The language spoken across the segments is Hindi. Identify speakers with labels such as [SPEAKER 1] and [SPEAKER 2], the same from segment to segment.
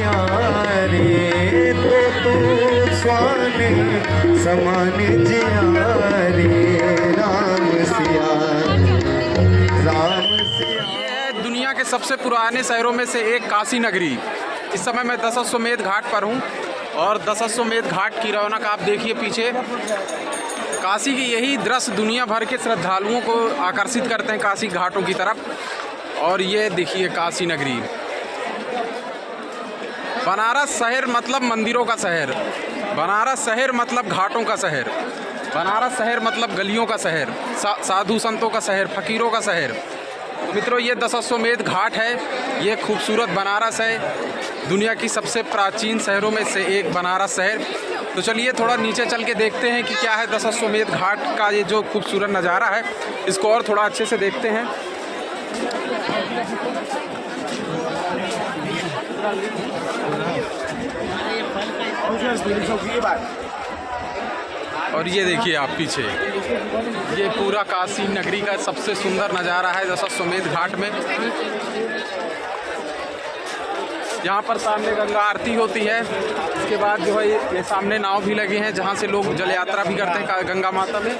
[SPEAKER 1] जिया रे, तो तू स्वाने समान जिया रे, राम सिया राम सिया।
[SPEAKER 2] ये दुनिया के सबसे पुराने शहरों में से एक काशी नगरी। इस समय मैं दशाश्वमेध घाट पर हूँ और दशाश्वमेध घाट की रौनक आप देखिए पीछे। काशी की यही दृश्य दुनिया भर के श्रद्धालुओं को आकर्षित करते हैं काशी घाटों की तरफ। और ये देखिए काशी नगरी। बनारस शहर मतलब मंदिरों का शहर, बनारस शहर मतलब घाटों का शहर, बनारस शहर मतलब गलियों का शहर, साधु संतों का शहर, फकीरों का शहर। मित्रों, ये दशाश्वमेध घाट है, ये खूबसूरत बनारस है, दुनिया की सबसे प्राचीन शहरों में से एक बनारस शहर। तो चलिए थोड़ा नीचे चल के देखते हैं कि क्या है दशाश्वमेध घाट का ये जो खूबसूरत नज़ारा है, इसको और थोड़ा अच्छे से देखते हैं। और ये देखिए आप पीछे, ये पूरा काशी नगरी का सबसे सुंदर नज़ारा है दशाश्वमेध घाट में। यहाँ पर सामने गंगा आरती होती है, इसके बाद जो है ये सामने नाव भी लगे हैं जहाँ से लोग जल यात्रा भी करते हैं गंगा माता में।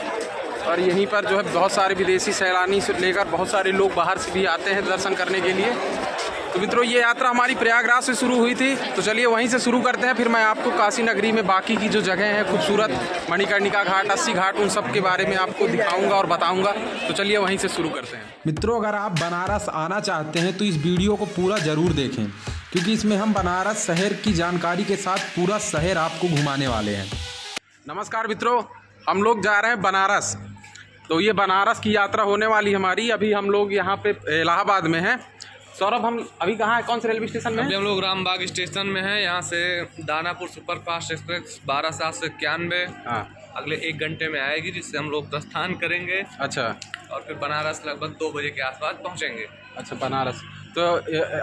[SPEAKER 2] और यहीं पर जो है बहुत सारे विदेशी सैलानी से लेकर बहुत सारे लोग बाहर से भी आते हैं दर्शन करने के लिए। तो मित्रों, ये यात्रा हमारी प्रयागराज से शुरू हुई थी, तो चलिए वहीं से शुरू करते हैं। फिर मैं आपको काशी नगरी में बाकी की जो जगह हैं खूबसूरत, मणिकर्णिका घाट, अस्सी घाट, उन सब के बारे में आपको दिखाऊंगा और बताऊंगा। तो चलिए वहीं से शुरू करते हैं।
[SPEAKER 3] मित्रों, अगर आप बनारस आना चाहते हैं तो इस वीडियो को पूरा ज़रूर देखें, क्योंकि इसमें हम बनारस शहर की जानकारी के साथ पूरा शहर आपको घुमाने वाले हैं।
[SPEAKER 2] नमस्कार मित्रों, हम लोग जा रहे हैं बनारस। तो ये बनारस की यात्रा होने वाली हमारी। अभी हम लोग यहाँ पे इलाहाबाद में हैं। सौरभ, हम अभी कहाँ है, कौन से रेलवे स्टेशन में?
[SPEAKER 4] अभी हम लोग रामबाग स्टेशन में हैं। यहाँ से दानापुर सुपरफास्ट एक्सप्रेस 12/791 अगले 1 घंटे में आएगी, जिससे हम लोग प्रस्थान करेंगे।
[SPEAKER 2] अच्छा।
[SPEAKER 4] और फिर बनारस लगभग 2 बजे के आसपास पहुँचेंगे।
[SPEAKER 2] अच्छा, बनारस। तो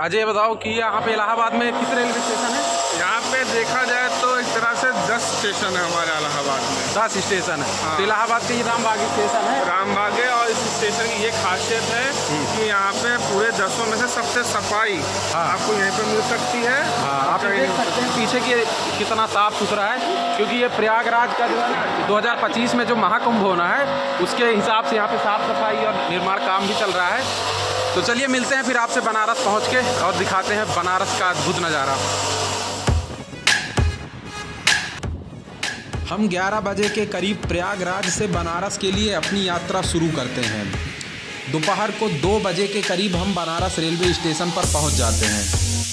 [SPEAKER 2] अजय बताओ कि यहाँ पे इलाहाबाद में कितने रेलवे स्टेशन है?
[SPEAKER 5] यहाँ पे देखा जाए तो एक तरह से 10 स्टेशन है हमारे इलाहाबाद में।
[SPEAKER 2] 10 स्टेशन है।
[SPEAKER 5] हाँ।
[SPEAKER 2] तो इलाहाबाद के ये रामबाग स्टेशन है।
[SPEAKER 5] रामबाग है, और इस स्टेशन की ये खासियत है कि यहाँ पे पूरे 10 में से सबसे सफाई आपको यहीं पे मिल सकती है।
[SPEAKER 2] आप देख सकते हैं पीछे की कितना साफ सुथरा है, क्योंकि ये प्रयागराज का जो है 2025 में जो महाकुंभ होना है, उसके हिसाब से यहाँ पे साफ सफाई और निर्माण काम भी चल रहा है। तो चलिए मिलते हैं फिर आपसे बनारस पहुँच के और दिखाते हैं बनारस का अद्भुत नज़ारा।
[SPEAKER 3] हम 11 बजे के करीब प्रयागराज से बनारस के लिए अपनी यात्रा शुरू करते हैं। दोपहर को 2 बजे के करीब हम बनारस रेलवे स्टेशन पर पहुंच जाते हैं।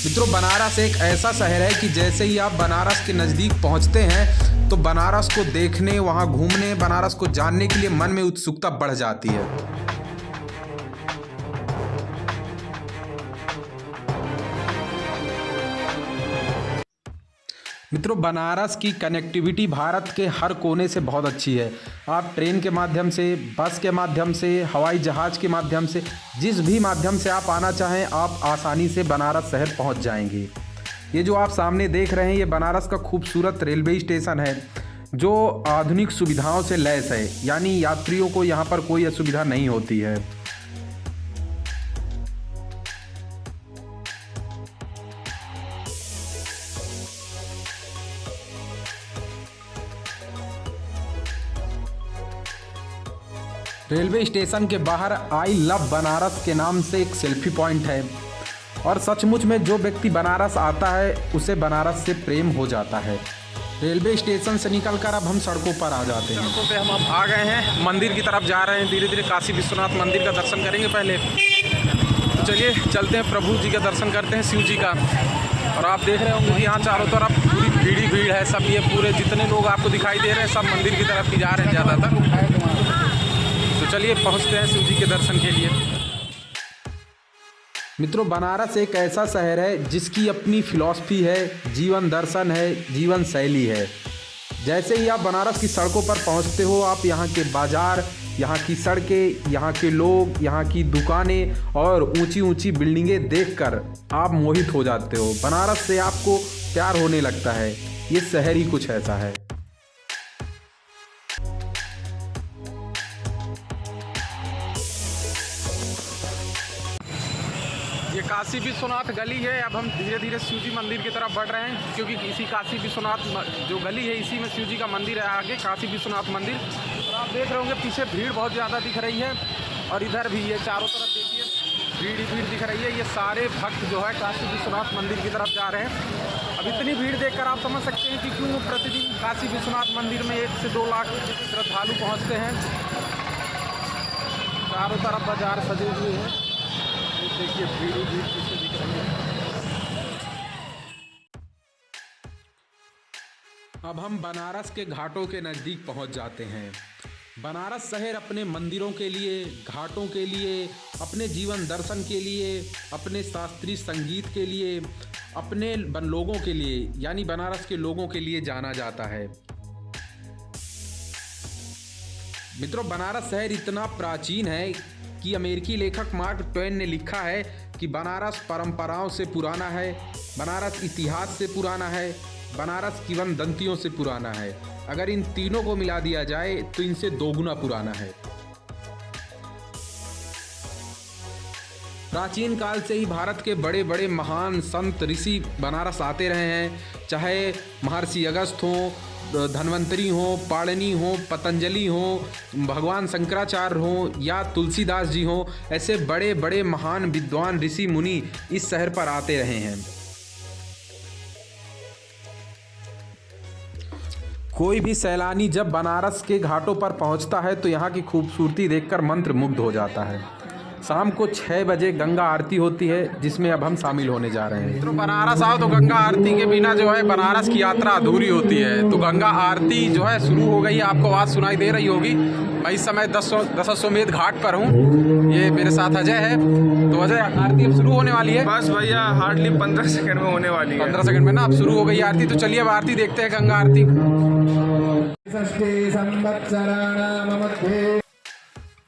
[SPEAKER 3] मित्रों, बनारस एक ऐसा शहर है कि जैसे ही आप बनारस के नज़दीक पहुंचते हैं तो बनारस को देखने, वहां घूमने, बनारस को जानने के लिए मन में उत्सुकता बढ़ जाती है। मित्रों, बनारस की कनेक्टिविटी भारत के हर कोने से बहुत अच्छी है। आप ट्रेन के माध्यम से, बस के माध्यम से, हवाई जहाज़ के माध्यम से, जिस भी माध्यम से आप आना चाहें, आप आसानी से बनारस शहर पहुंच जाएंगे। ये जो आप सामने देख रहे हैं, ये बनारस का खूबसूरत रेलवे स्टेशन है, जो आधुनिक सुविधाओं से लैस है, यानी यात्रियों को यहाँ पर कोई असुविधा नहीं होती है। रेलवे स्टेशन के बाहर आई लव बनारस के नाम से एक सेल्फी पॉइंट है, और सचमुच में जो व्यक्ति बनारस आता है उसे बनारस से प्रेम हो जाता है। रेलवे स्टेशन से निकलकर अब हम सड़कों पर आ जाते हैं।
[SPEAKER 2] सड़कों पे हम अब आ गए हैं, मंदिर की तरफ जा रहे हैं। धीरे धीरे काशी विश्वनाथ मंदिर का दर्शन करेंगे पहले। तो चलिए चलते हैं, प्रभु जी का दर्शन करते हैं, शिव जी का। और आप देख रहे होंगे कि यहाँ चारों तरफ पूरी भीड़ है। सब ये पूरे जितने लोग आपको दिखाई दे रहे हैं, सब मंदिर की तरफ ही जा रहे हैं ज़्यादातर। तो चलिए पहुँचते हैं शिव जी के दर्शन के लिए।
[SPEAKER 3] मित्रों, बनारस एक ऐसा शहर है जिसकी अपनी फिलॉसफी है, जीवन दर्शन है, जीवन शैली है। जैसे ही आप बनारस की सड़कों पर पहुंचते हो, आप यहाँ के बाज़ार, यहाँ की सड़कें, यहाँ के लोग, यहाँ की दुकानें और ऊंची ऊंची बिल्डिंगें देखकर आप मोहित हो जाते हो। बनारस से आपको प्यार होने लगता है। ये शहर ही कुछ ऐसा है।
[SPEAKER 2] ये काशी विश्वनाथ गली है। अब हम धीरे धीरे शिव जी मंदिर की तरफ बढ़ रहे हैं, क्योंकि इसी काशी विश्वनाथ जो गली है इसी में शिव जी का मंदिर है आगे, काशी विश्वनाथ मंदिर। और आप देख रहे होंगे पीछे भीड़ बहुत ज़्यादा दिख रही है, और इधर भी ये चारों तरफ देखिए भीड़ ही भीड़ दिख रही है। ये सारे भक्त जो है काशी विश्वनाथ मंदिर की तरफ जा रहे हैं। अब इतनी भीड़ देखकर आप समझ सकते हैं कि क्यों प्रतिदिन काशी विश्वनाथ मंदिर में 1 से 2 लाख श्रद्धालु पहुँचते हैं। चारों तरफ बाजार सजे हुए हैं, देखिए भीड़ ही भीड़ किससे दिख रही है।
[SPEAKER 3] अब हम बनारस के घाटों के नज़दीक पहुंच जाते हैं। बनारस शहर अपने मंदिरों के लिए, घाटों के लिए, अपने जीवन दर्शन के लिए, अपने शास्त्रीय संगीत के लिए, अपने लोगों के लिए यानी बनारस के लोगों के लिए जाना जाता है। मित्रों, बनारस शहर इतना प्राचीन है कि अमेरिकी लेखक मार्क ट्वेन ने लिखा है कि बनारस परंपराओं से पुराना है, बनारस इतिहास से पुराना है, बनारस किंवदंतियों से पुराना है। अगर इन तीनों को मिला दिया जाए तो इनसे दोगुना पुराना है। प्राचीन काल से ही भारत के बड़े बड़े महान संत ऋषि बनारस आते रहे हैं, चाहे महर्षि अगस्त्य हों, धन्वंतरी हों, पाणिनि हों, पतंजलि हों, भगवान शंकराचार्य हों या तुलसीदास जी हों। ऐसे बड़े बड़े महान विद्वान ऋषि मुनि इस शहर पर आते रहे हैं। कोई भी सैलानी जब बनारस के घाटों पर पहुंचता है तो यहाँ की खूबसूरती देखकर मंत्रमुग्ध हो जाता है। शाम को 6 बजे गंगा आरती होती है, जिसमें अब हम शामिल होने जा रहे हैं।
[SPEAKER 2] तो बनारस आओ तो गंगा आरती के बिना जो है बनारस की यात्रा अधूरी होती है। तो गंगा आरती जो है शुरू हो गई है, आपको आवाज़ सुनाई दे रही होगी। मैं इस समय दशाश्वमेध घाट पर हूँ, ये मेरे साथ अजय है। तो अजय, आरती अब शुरू होने वाली है?
[SPEAKER 5] बस भैया हार्डली 15 सेकंड में होने वाली है।
[SPEAKER 2] 15 सेकंड में ना अब शुरू हो गई आरती। तो चलिए अब आरती देखते हैं, गंगा आरती।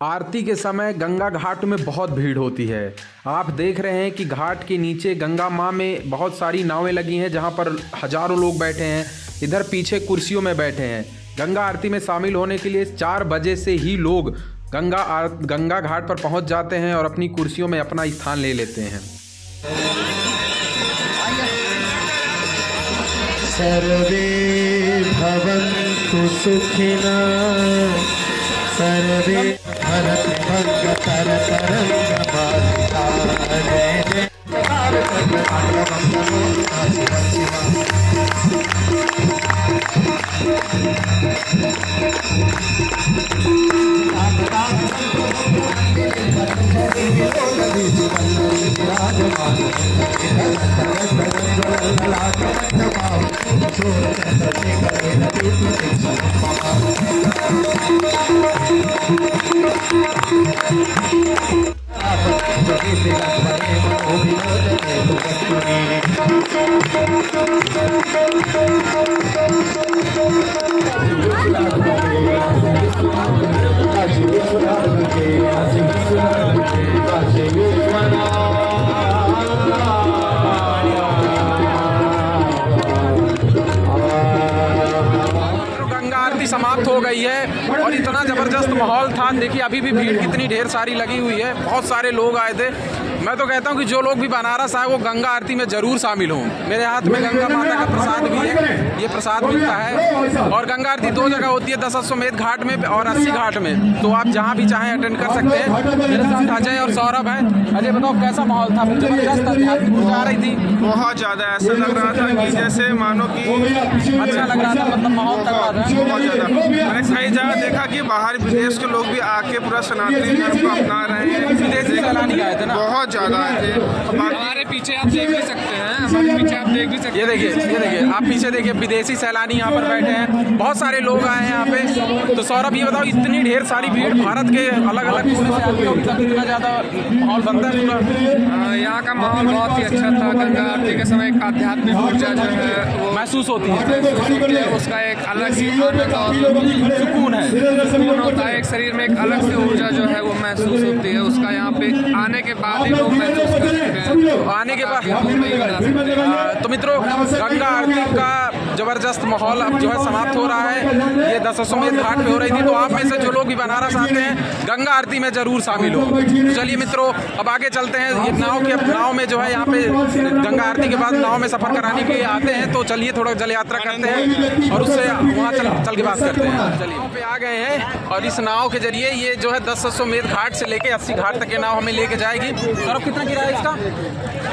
[SPEAKER 3] आरती के समय गंगा घाट में बहुत भीड़ होती है। आप देख रहे हैं कि घाट के नीचे गंगा माँ में बहुत सारी नावें लगी हैं, जहाँ पर हजारों लोग बैठे हैं। इधर पीछे कुर्सियों में बैठे हैं। गंगा आरती में शामिल होने के लिए 4 बजे से ही लोग गंगा घाट पर पहुँच जाते हैं और अपनी कुर्सियों में अपना स्थान ले लेते हैं।
[SPEAKER 1] सर्वे भवन्तु सुखिनः, सर्वे भरत भंग तर तरंग बालिका, जय जय
[SPEAKER 2] समाप्त हो गई है और इतना ज़बरदस्त माहौल था। देखिए अभी भी भीड़ कितनी ढेर सारी लगी हुई है, बहुत सारे लोग आए थे। मैं तो कहता हूँ कि जो लोग भी बनारस आए वो गंगा आरती में ज़रूर शामिल हों। मेरे हाथ में गंगा माता का प्रसाद भी है, ये प्रसाद मिलता है। और गंगा आरती 2 जगह होती है, दशाश्वमेध घाट में और 80 घाट में। तो आप जहाँ भी चाहें अटेंड कर सकते हैं। मेरे साथ अजय और सौरभ हैं। अजय बताओ कैसा माहौल था? जबरदस्त आध्यात्मिक ऊर्जा आ रही थी?
[SPEAKER 5] बहुत ज़्यादा ऐसा लग रहा था कि जैसे मानो कि
[SPEAKER 2] अच्छा लग रहा था, मतलब माहौल तक आ रहा है।
[SPEAKER 5] बहुत ज़्यादा मैंने कई जगह देखा कि बाहर विदेश के लोग भी आके पूरा सनातनी धर्म को अपना रहे हैं।
[SPEAKER 2] विदेशी सैलानी आए थे ना,
[SPEAKER 5] बहुत ज़्यादा आए थे।
[SPEAKER 4] हमारे पीछे आप देख भी सकते हैं, हमारे पीछे आप देख भी सकते हैं।
[SPEAKER 2] ये देखिए आप पीछे देखिए, विदेशी सैलानी यहाँ पर बैठे हैं। बहुत सारे लोग आए हैं यहाँ पे। तो सौरभ ये बताओ, इतनी ढेर सारी भीड़ भारत के अलग अलग कोने से आती होगी, तब इतना ज़्यादा माहौल बनता है पूरा?
[SPEAKER 4] यहाँ का माहौल बहुत ही अच्छा था। गंगा आरती के समय एक आध्यात्मिक ऊर्जा जो है वो
[SPEAKER 2] महसूस होती है,
[SPEAKER 4] उसका एक अलग ही आनंद और
[SPEAKER 2] सुकून है,
[SPEAKER 4] सुकून होता है। एक शरीर में एक अलग से ऊर्जा जो है वो महसूस होती है। उसका यहाँ पे आने के बाद ही लोग महसूस कर सकते हैं।
[SPEAKER 2] आने के बाद
[SPEAKER 4] नहीं बता सकते।
[SPEAKER 2] तो मित्रों, गंगा आरती का ज़बरदस्त माहौल अब जो है समाप्त हो रहा है। ये दशाश्वमेध घाट पे हो रही थी। तो आप में से जो लोग भी बनारस आते हैं गंगा आरती में ज़रूर शामिल हो। तो चलिए मित्रों, अब आगे चलते हैं। ये नाव में जो है यहाँ पे गंगा आरती के बाद नाव में सफ़र कराने के लिए आते हैं। तो चलिए थोड़ा जल यात्रा करते हैं और उससे वहाँ चल के बात करते हैं। चलिए पे आ गए हैं और इस नाव के जरिए ये जो है 10,100 घाट से लेके 80 घाट तक के नाव हमें लेके जाएगी। सर अब कितना किराया इसका?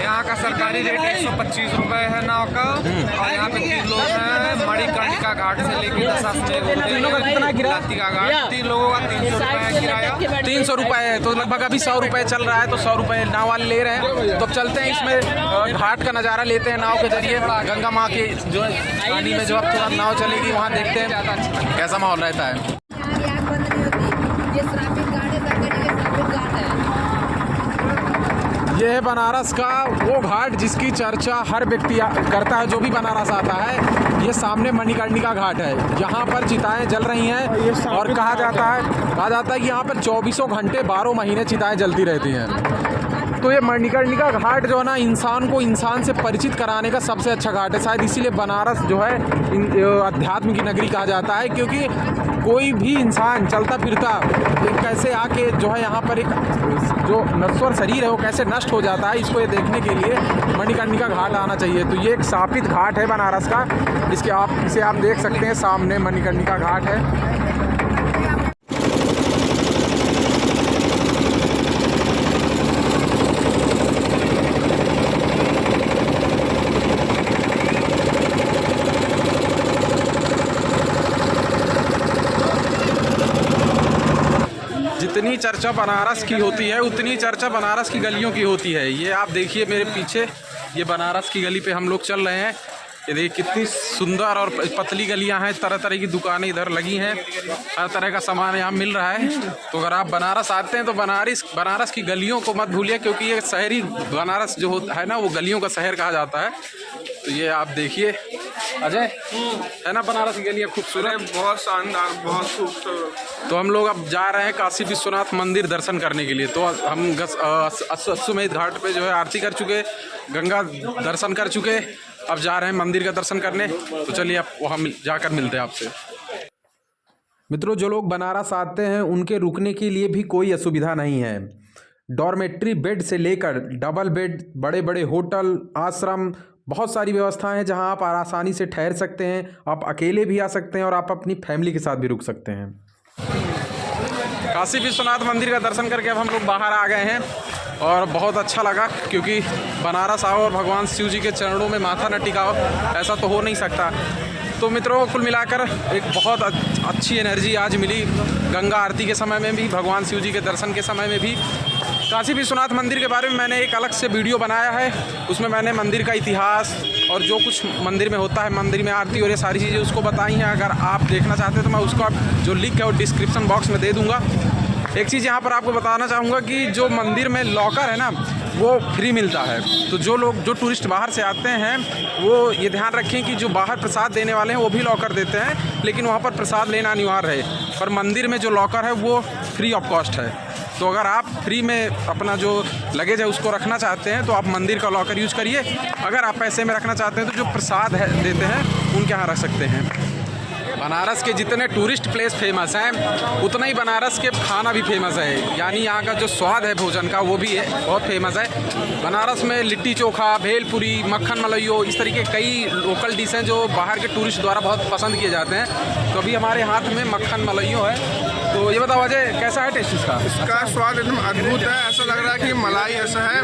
[SPEAKER 4] यहाँ का सरकारी रेट 125 रुपये है नाव का। और यहाँ पे 3 लोग हैं। मणिकर्णिका घाट से लेके
[SPEAKER 2] कितना किराया?
[SPEAKER 4] 3 लोगों का 300 रुपये किराया।
[SPEAKER 2] 300 रुपये है। तो लगभग अभी 100 रुपये चल रहा है। तो 100 रुपये नाव वाले ले रहे हैं। तो अब चलते हैं इसमें घाट का नज़ारा लेते हैं नाव के जरिए। गंगा माँ के जो है पानी में जो अब थोड़ा नाव चलेगी वहाँ देखते हैं कैसा माहौल रहता है। ये है बनारस का वो घाट जिसकी चर्चा हर व्यक्ति करता है जो भी बनारस आता है। ये सामने मणिकर्णिका घाट है। यहाँ पर चिताएं जल रही हैं और कहा जाता है कि यहाँ पर 24 घंटे 12 महीने चिताएं जलती रहती हैं। तो ये मणिकर्णिका घाट जो है ना, इंसान को इंसान से परिचित कराने का सबसे अच्छा घाट है। शायद इसीलिए बनारस जो है अध्यात्म की नगरी कहा जाता है, क्योंकि कोई भी इंसान चलता फिरता कैसे आके जो है यहाँ पर एक जो नश्वर शरीर है वो कैसे नष्ट हो जाता है, इसको ये देखने के लिए मणिकर्णिका घाट आना चाहिए। तो ये एक स्थापित घाट है बनारस का। इसे आप देख सकते हैं, सामने मणिकर्णिका घाट है। जितनी चर्चा बनारस की होती है उतनी चर्चा बनारस की गलियों की होती है। ये आप देखिए मेरे पीछे, ये बनारस की गली पे हम लोग चल रहे हैं। ये देखिए कितनी सुंदर और पतली गलियां हैं। तरह तरह की दुकानें इधर लगी हैं। हर तरह का सामान यहाँ मिल रहा है। तो अगर आप बनारस आते हैं तो बनारस की गलियों को मत भूलिए, क्योंकि ये शहरी बनारस जो होता है ना, वो गलियों का शहर कहा जाता है। तो ये आप देखिए अजय, है ना बनारस की गलियाँ खूबसूरत,
[SPEAKER 5] बहुत शानदार, बहुत खूबसूरत।
[SPEAKER 2] तो हम लोग अब जा रहे हैं काशी विश्वनाथ मंदिर दर्शन करने के लिए। तो हम अश्वमेध घाट पे जो है आरती कर चुके, गंगा दर्शन कर चुके, अब जा रहे हैं मंदिर का दर्शन करने। तो चलिए अब वहाँ जाकर मिलते हैं आपसे।
[SPEAKER 3] मित्रों, जो लोग बनारस आते हैं उनके रुकने के लिए भी कोई असुविधा नहीं है। डॉर्मेट्री बेड से लेकर डबल बेड, बड़े बड़े होटल, आश्रम, बहुत सारी व्यवस्थाएं हैं जहां आप आसानी से ठहर सकते हैं। आप अकेले भी आ सकते हैं और आप अपनी फैमिली के साथ भी रुक सकते हैं।
[SPEAKER 2] काशी विश्वनाथ मंदिर का दर्शन करके अब हम लोग बाहर आ गए हैं और बहुत अच्छा लगा, क्योंकि बनारस आओ और भगवान शिव जी के चरणों में माथा न टिकाओ, ऐसा तो हो नहीं सकता। तो मित्रों, कुल मिलाकर एक बहुत अच्छी एनर्जी आज मिली। गंगा आरती के समय में भी, भगवान शिव जी के दर्शन के समय में भी। काशी विश्वनाथ मंदिर के बारे में मैंने एक अलग से वीडियो बनाया है। उसमें मैंने मंदिर का इतिहास और जो कुछ मंदिर में होता है, मंदिर में आरती और ये सारी चीज़ें उसको बताई हैं। अगर आप देखना चाहते हैं तो मैं उसका जो लिंक है वो डिस्क्रिप्शन बॉक्स में दे दूँगा। एक चीज़ यहाँ पर आपको बताना चाहूँगा कि जो मंदिर में लॉकर है ना, वो फ्री मिलता है। तो जो टूरिस्ट बाहर से आते हैं वो ये ध्यान रखें कि जो बाहर प्रसाद देने वाले हैं वो भी लॉकर देते हैं, लेकिन वहाँ पर प्रसाद लेना अनिवार्य है। पर मंदिर में जो लॉकर है वो फ्री ऑफ कॉस्ट है। तो अगर आप फ्री में अपना जो लगेज है उसको रखना चाहते हैं तो आप मंदिर का लॉकर यूज़ करिए। अगर आप पैसे में रखना चाहते हैं तो जो प्रसाद है देते हैं उनके यहाँ रख सकते हैं। बनारस के जितने टूरिस्ट प्लेस फेमस हैं उतना ही बनारस के खाना भी फेमस है। यानी यहाँ का जो स्वाद है भोजन का वो भी है बहुत फेमस है। बनारस में लिट्टी चोखा, भेलपुरी, मक्खन मलइयो, इस तरीके कई लोकल डिश हैं जो बाहर के टूरिस्ट द्वारा बहुत पसंद किए जाते हैं। तो अभी हमारे हाथ में मक्खन मलइयो है। तो ये बताओ अजय, कैसा है टेस्ट इसका?
[SPEAKER 5] इसका स्वाद एकदम अद्भुत है। ऐसा लग रहा है कि मलाई ऐसा है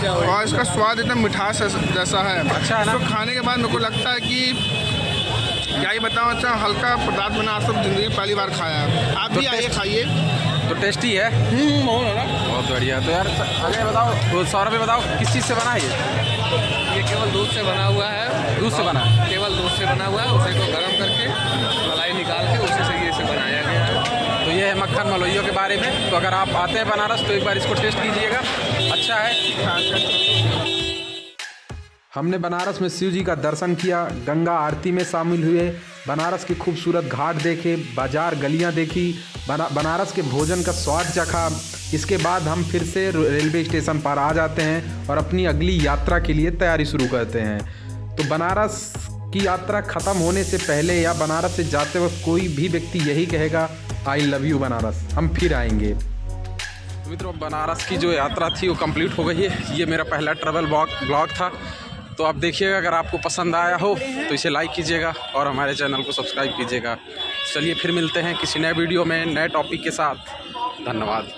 [SPEAKER 5] और इसका स्वाद एकदम मिठास जैसा है।
[SPEAKER 2] अच्छा है ना?
[SPEAKER 5] तो खाने के बाद मेरे को लगता है कि क्या ही बताऊँ, अच्छा हल्का पदार्थ बना सब जिंदगी में पहली बार खाया है। आप भी आइए खाइए।
[SPEAKER 2] तो टेस्टी है। बहुत बढ़िया। तो यार अजय बताओ, तो सौरभ बताओ किस चीज़ से बना है
[SPEAKER 4] ये केवल दूध से बना हुआ है।
[SPEAKER 2] दूध से बना है?
[SPEAKER 4] केवल दूध से बना हुआ है। उसे को गर्म करके मलाई निकाल के उसी से इसे बनाया गया है।
[SPEAKER 2] तो ये है मक्खन मलइयो के बारे में। तो अगर आप आते हैं बनारस तो एक बार इसको टेस्ट कीजिएगा, अच्छा है।
[SPEAKER 3] हमने बनारस में शिव जी का दर्शन किया, गंगा आरती में शामिल हुए, बनारस के खूबसूरत घाट देखे, बाजार गलियां देखी, बनारस के भोजन का स्वाद चखा। इसके बाद हम फिर से रेलवे स्टेशन पर आ जाते हैं और अपनी अगली यात्रा के लिए तैयारी शुरू करते हैं। तो बनारस कि यात्रा ख़त्म होने से पहले या बनारस से जाते वक्त कोई भी व्यक्ति यही कहेगा आई लव यू बनारस, हम फिर आएंगे।
[SPEAKER 2] मित्रों, बनारस की जो यात्रा थी वो कंप्लीट हो गई है। ये मेरा पहला ट्रैवल ब्लॉग था, तो आप देखिएगा। अगर आपको पसंद आया हो तो इसे लाइक कीजिएगा और हमारे चैनल को सब्सक्राइब कीजिएगा। चलिए फिर मिलते हैं किसी नए वीडियो में नए टॉपिक के साथ। धन्यवाद।